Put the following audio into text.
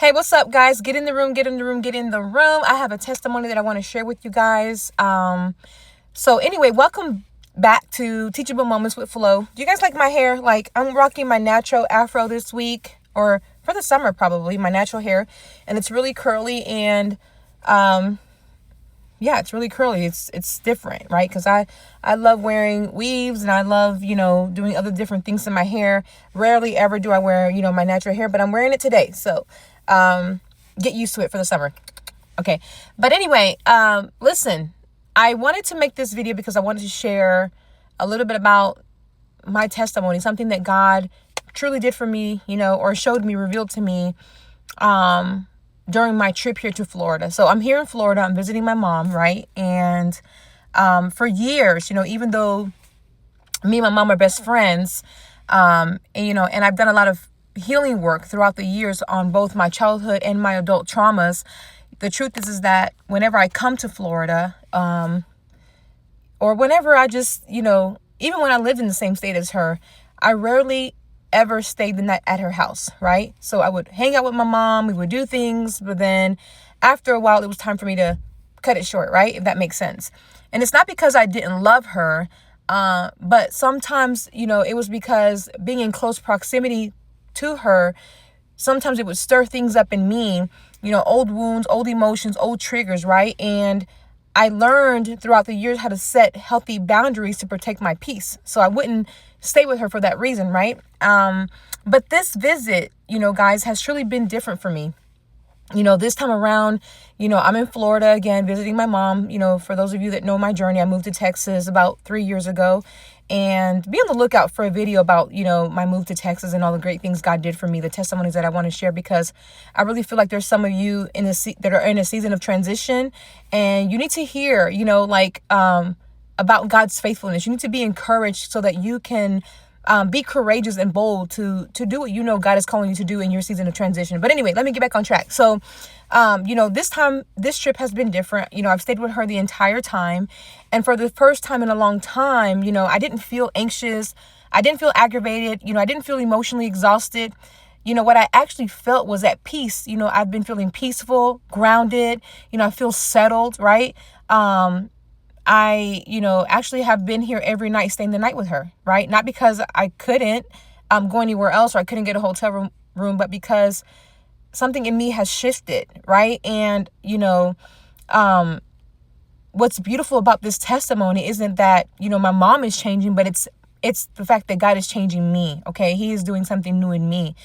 Hey, what's up, guys? Get in the room, get in the room, get in the room. I have a testimony that I want to share with you guys. So anyway, welcome back to Teachable Moments with Flo. Do you guys like my hair? Like, I'm rocking my natural afro this week, or for the summer probably, my natural hair. And it's really curly and yeah, it's really curly. It's different, right? Because I love wearing weaves and I love, doing other different things in my hair. Rarely ever do I wear, my natural hair, but I'm wearing it today. So get used to it for the summer. Okay. But anyway, listen, I wanted to make this video because I wanted to share a little bit about my testimony, something that God truly did for me, or showed me, revealed to me, during my trip here to Florida. So I'm here in Florida, I'm visiting my mom, right? And, for years, even though me and my mom are best friends, and I've done a lot of healing work throughout the years on both my childhood and my adult traumas. The truth is that whenever I come to Florida, or whenever I just, even when I lived in the same state as her, I rarely ever stayed the night at her house, right? So I would hang out with my mom, we would do things, but then after a while, it was time for me to cut it short, right? If that makes sense. And it's not because I didn't love her, but sometimes, it was because being in close proximity to her, sometimes it would stir things up in me, old wounds, old emotions, old triggers, right? And I learned throughout the years how to set healthy boundaries to protect my peace. So I wouldn't stay with her for that reason, right? But this visit, guys, has truly been different for me. This time around, I'm in Florida again, visiting my mom. For those of you that know my journey, I moved to Texas about 3 years ago. And be on the lookout for a video about, my move to Texas and all the great things God did for me, the testimonies that I want to share, because I really feel like there's some of you that are in a season of transition, and you need to hear, about God's faithfulness. You need to be encouraged so that you can be courageous and bold to do what God is calling you to do in your season of transition. But anyway, let me get back on track. So, this trip has been different. I've stayed with her the entire time. And for the first time in a long time, I didn't feel anxious. I didn't feel aggravated. I didn't feel emotionally exhausted. What I actually felt was at peace. I've been feeling peaceful, grounded. I feel settled, right? I, actually have been here every night, staying the night with her, right? Not because I couldn't go anywhere else or I couldn't get a hotel room, but because something in me has shifted, right? And, what's beautiful about this testimony isn't that, my mom is changing, but it's the fact that God is changing me, okay? He is doing something new in me.